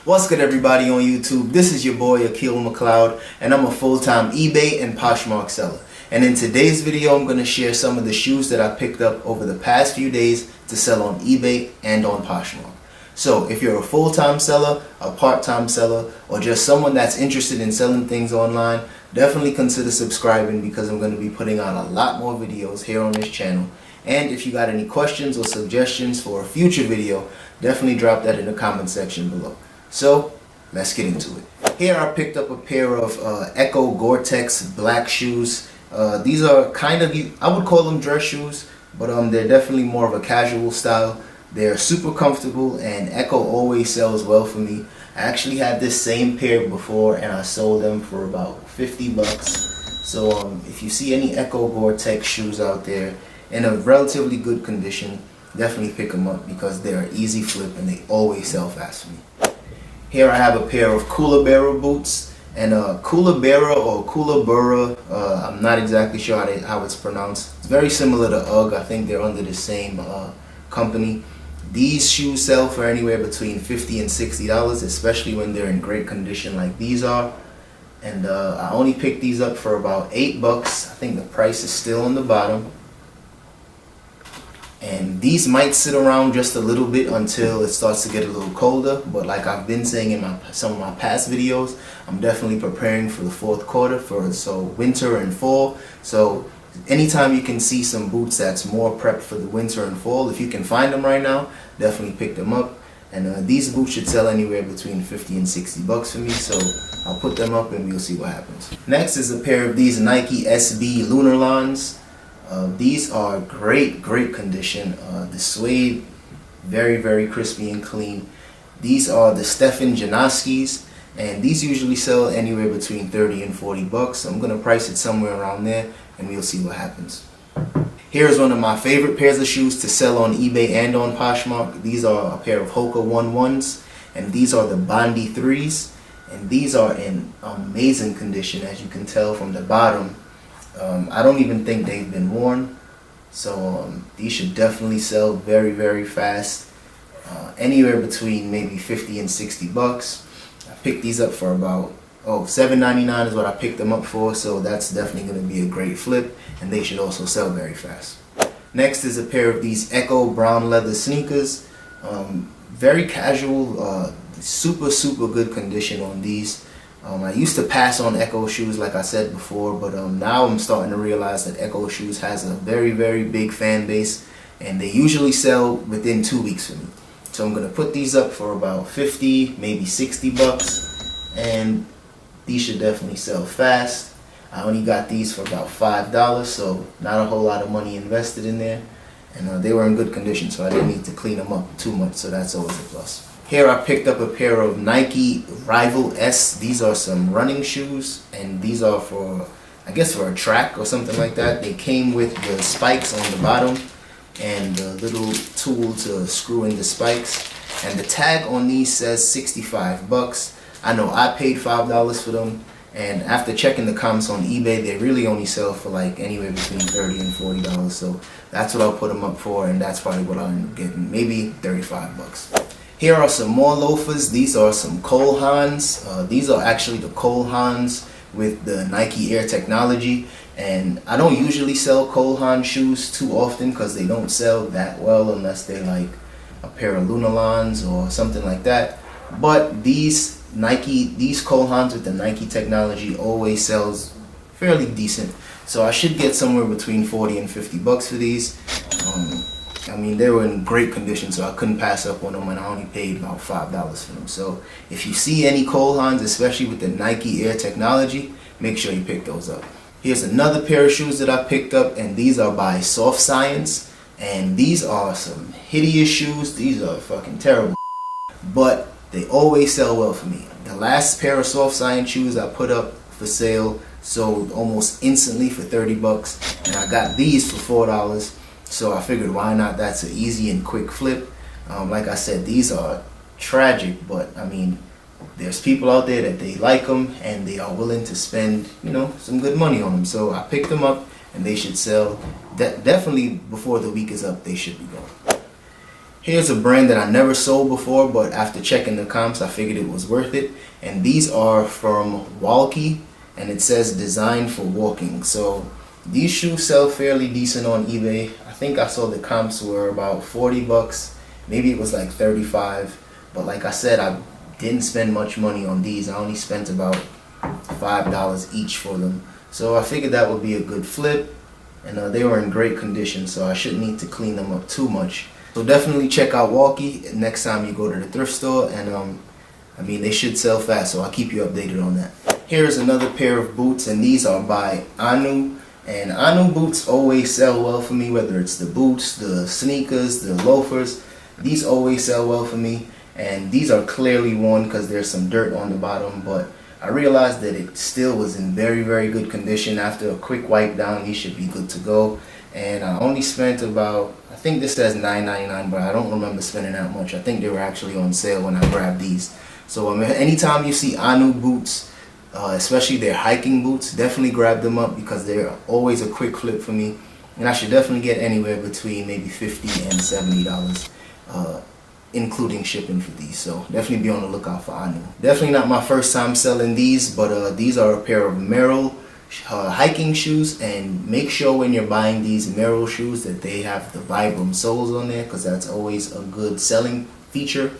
What's good, everybody on YouTube? This is your boy Akil McLeod, and I'm a full-time eBay and PoshMark seller. And in today's video, I'm going to share some of the shoes that I picked up over the past few days to sell on eBay and on PoshMark. So if you're a full-time seller, a part-time seller, or just someone that's interested in selling things online, definitely consider subscribing because I'm going to be putting out a lot more videos here on this channel. And if you got any questions or suggestions for a future video, definitely drop that in the comment section below. So let's get into it. Here I picked up a pair of Echo Gore-Tex black shoes. These are kind of, I would call them dress shoes, but they're definitely more of a casual style. They're super comfortable, and Echo always sells well for me. I actually had this same pair before and I sold them for about 50 bucks. So if you see any Echo Gore-Tex shoes out there in a relatively good condition, definitely pick them up because they're an easy flip and they always sell fast for me. Here I have a pair of Koolybarra boots, and Koolybarra or Koolybarra, I'm not exactly sure how it's pronounced. It's very similar to UGG. I think they're under the same company. These shoes sell for anywhere between $50 and $60, especially when they're in great condition like these are. And I only picked these up for about $8. I think the price is still on the bottom. And these might sit around just a little bit until it starts to get a little colder, but like I've been saying in some of my past videos, I'm definitely preparing for the fourth quarter, for winter and fall. So anytime you can see some boots that's more prepped for the winter and fall, if you can find them right now, definitely pick them up. And these boots should sell anywhere between 50 and 60 bucks for me, so I'll put them up and we'll see what happens. Next is a pair of these Nike SB Lunarlons. These are great condition. The suede, very crispy and clean. These are the Stefan Janoskis, and these usually sell anywhere between 30 and 40 bucks. So I'm going to price it somewhere around there and we'll see what happens. Here's one of my favorite pairs of shoes to sell on eBay and on PoshMark. These are a pair of Hoka 1-1s, and these are the Bondi 3s, and these are in amazing condition, as you can tell from the bottom. I don't even think they've been worn, so these should definitely sell very fast, anywhere between maybe 50 and 60 bucks. I picked these up for about $7.99 is what I picked them up for, so that's definitely going to be a great flip, and they should also sell very fast. Next is a pair of these Echo brown leather sneakers. Very casual, super good condition on these. I used to pass on Echo shoes, like I said before, but now I'm starting to realize that Echo shoes has a very big fan base, and they usually sell within 2 weeks for me. So I'm going to put these up for about 50, maybe 60 bucks, and these should definitely sell fast. I only got these for about $5, so not a whole lot of money invested in there, and they were in good condition, so I didn't need to clean them up too much, so that's always a plus. Here I picked up a pair of Nike Rival S. These are some running shoes, and these are for, I guess, for a track or something like that. They came with the spikes on the bottom and the little tool to screw in the spikes. And the tag on these says 65 bucks. I know I paid $5 for them, and after checking the comps on eBay, they really only sell for like anywhere between $30 and $40. So that's what I'll put them up for, and that's probably what I'll end up getting, maybe 35 bucks. Here are some more loafers. These are some Cole Haans. These are actually the Cole Haans with the Nike Air technology. And I don't usually sell Cole Haan shoes too often because they don't sell that well unless they're like a pair of Lunarlons or something like that. But these Cole Haans with the Nike technology always sells fairly decent. So I should get somewhere between 40 and 50 bucks for these. I mean, they were in great condition, so I couldn't pass up on them, and I only paid about $5 for them. So if you see any Cole Haans, especially with the Nike Air technology, make sure you pick those up. Here's another pair of shoes that I picked up, and these are by Soft Science, and these are some hideous shoes. These are fucking terrible, but they always sell well for me. The last pair of Soft Science shoes I put up for sale sold almost instantly for 30 bucks, and I got these for $4. So I figured, why not? That's an easy and quick flip. Like I said, these are tragic, but I mean, there's people out there that they like them and they are willing to spend, some good money on them. So I picked them up, and they should sell definitely before the week is up. They should be going. Here's a brand that I never sold before, but after checking the comps, I figured it was worth it. And these are from Walkie, and it says designed for walking. So these shoes sell fairly decent on eBay. I think I saw the comps were about 40 bucks. Maybe it was like 35. But like I said, I didn't spend much money on these. I only spent about $5 each for them. So I figured that would be a good flip. And they were in great condition, so I shouldn't need to clean them up too much. So definitely check out Walkie next time you go to the thrift store. And I mean, they should sell fast, so I'll keep you updated on that. Here's another pair of boots, and these are by Anu. And Anu boots always sell well for me, whether it's the boots, the sneakers, the loafers. These always sell well for me. And these are clearly worn because there's some dirt on the bottom, but I realized that it still was in very, very good condition. After a quick wipe down, these should be good to go. And I only spent about, I think this says $9.99, but I don't remember spending that much. I think they were actually on sale when I grabbed these. So anytime you see Anu boots, especially their hiking boots, definitely grab them up because they're always a quick flip for me. And I should definitely get anywhere between maybe $50 and $70. Including shipping for these, so definitely be on the lookout for Anu. Definitely not my first time selling these, but these are a pair of Merrell hiking shoes, and make sure when you're buying these Merrell shoes that they have the Vibram soles on there, because that's always a good selling feature.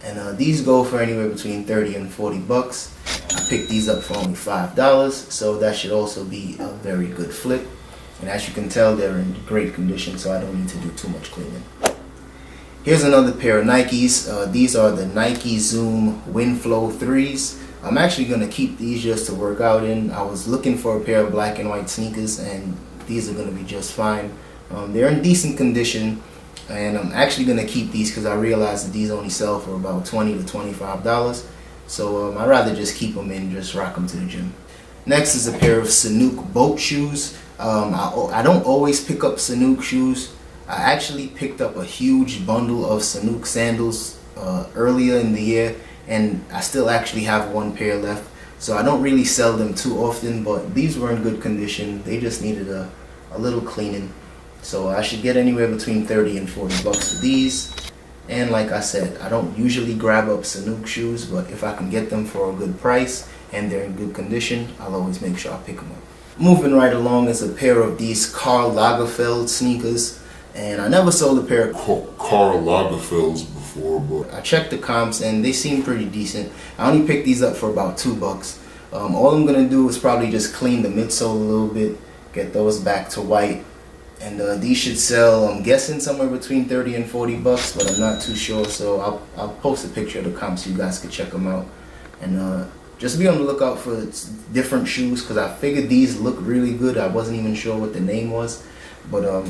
And these go for anywhere between 30 and 40 bucks. I picked these up for only $5, so that should also be a very good flip. And as you can tell, they're in great condition, so I don't need to do too much cleaning. Here's another pair of Nikes. These are the Nike Zoom Windflow 3s. I'm actually going to keep these just to work out in. I was looking for a pair of black and white sneakers, and these are going to be just fine. They're in decent condition, and I'm actually going to keep these because I realized that these only sell for about $20 to $25. So I'd rather just keep them and just rock them to the gym. Next is a pair of Sanuk boat shoes. I don't always pick up Sanuk shoes. I actually picked up a huge bundle of Sanuk sandals earlier in the year, and I still actually have one pair left. So I don't really sell them too often, but these were in good condition. They just needed a little cleaning. So I should get anywhere between 30 and 40 bucks for these. And like I said, I don't usually grab up Sanuk shoes, but if I can get them for a good price and they're in good condition, I'll always make sure I pick them up. Moving right along is a pair of these Karl Lagerfeld sneakers. And I never sold a pair of Karl Lagerfelds before, but I checked the comps and they seem pretty decent. I only picked these up for about $2. All I'm gonna do is probably just clean the midsole a little bit, get those back to white, and these should sell, I'm guessing, somewhere between 30 and 40 bucks, but I'm not too sure. So I'll post a picture of the comps so you guys can check them out. And just be on the lookout for different shoes because I figured these look really good. I wasn't even sure what the name was, but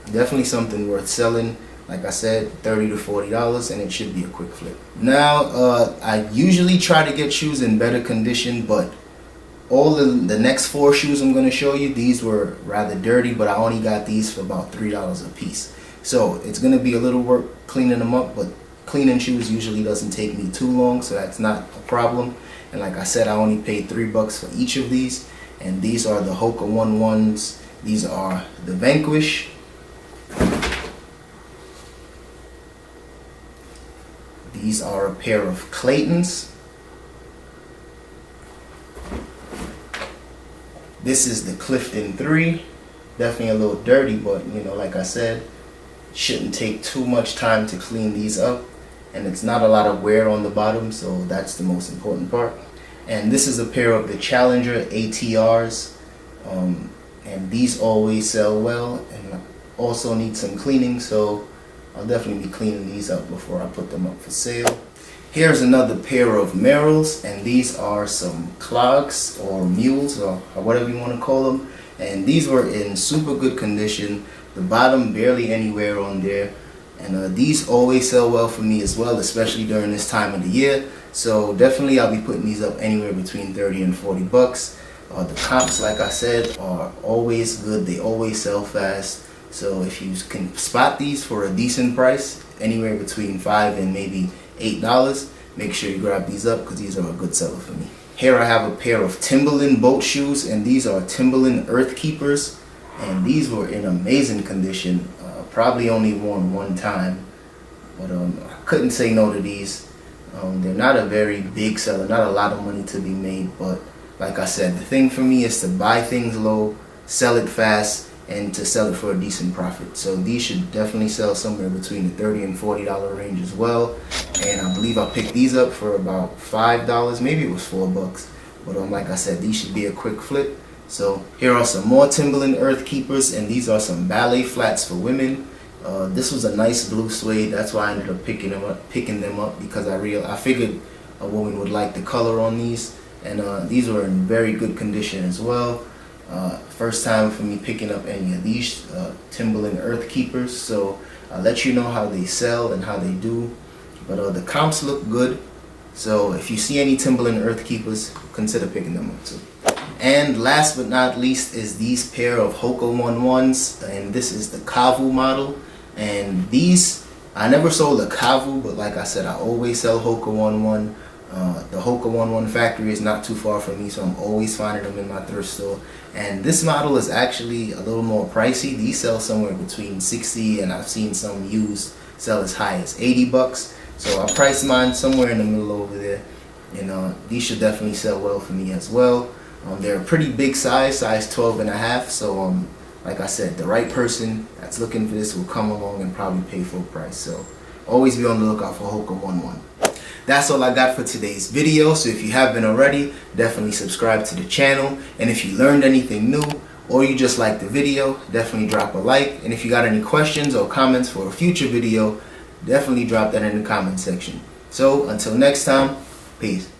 definitely something worth selling. Like I said, $30 to $40, and it should be a quick flip. Now, I usually try to get shoes in better condition, but all the next 4 shoes I'm going to show you, these were rather dirty, but I only got these for about $3 a piece. So it's going to be a little work cleaning them up, but cleaning shoes usually doesn't take me too long, so that's not a problem. And like I said, I only paid $3 for each of these, and these are the Hoka 1-1s. These are the Vanquish. These are a pair of Claytons. This is the Clifton 3. Definitely a little dirty, but you know, like I said, it shouldn't take too much time to clean these up. And it's not a lot of wear on the bottom, so that's the most important part. And this is a pair of the Challenger ATRs. And these always sell well and also need some cleaning, so I'll definitely be cleaning these up before I put them up for sale. Here's another pair of Merrells, and these are some clogs or mules or whatever you want to call them. And these were in super good condition. The bottom barely any wear on there. And these always sell well for me as well, especially during this time of the year. So definitely I'll be putting these up anywhere between 30 and 40 bucks. The comps, like I said, are always good. They always sell fast. So if you can spot these for a decent price, anywhere between $5 and maybe $8, make sure you grab these up because these are a good seller for me. Here I have a pair of Timberland boat shoes, and these are Timberland Earth Keepers, and these were in amazing condition. Probably only worn one time, but I couldn't say no to these. They're not a very big seller, not a lot of money to be made, but like I said, the thing for me is to buy things low, sell it fast, and to sell it for a decent profit. So these should definitely sell somewhere between the $30 and $40 range as well. And I believe I picked these up for about $5, maybe it was $4. But like I said, these should be a quick flip. So here are some more Timberland Earth Keepers, and these are some ballet flats for women. This was a nice blue suede. That's why I ended up picking them up because I figured a woman would like the color on these. And these were in very good condition as well. First time for me picking up any of these Timberland Earth Keepers, so I'll let you know how they sell and how they do. But the comps look good, so if you see any Timberland Earth Keepers, consider picking them up too. And last but not least is these pair of Hoka 11s, and this is the Kavu model. And these, I never sold a Kavu, but like I said, I always sell Hoka 11. The Hoka 11 factory is not too far from me, so I'm always finding them in my thrift store. And this model is actually a little more pricey. These sell somewhere between $60, and I've seen some used sell as high as $80. So I priced mine somewhere in the middle over there. And these should definitely sell well for me as well. They're a pretty big size 12 and a half. So like I said, the right person that's looking for this will come along and probably pay full price. So always be on the lookout for Hoka 11. That's all I got for today's video. So if you haven't already, definitely subscribe to the channel. And if you learned anything new or you just liked the video, definitely drop a like. And if you got any questions or comments for a future video, definitely drop that in the comment section. So until next time, peace.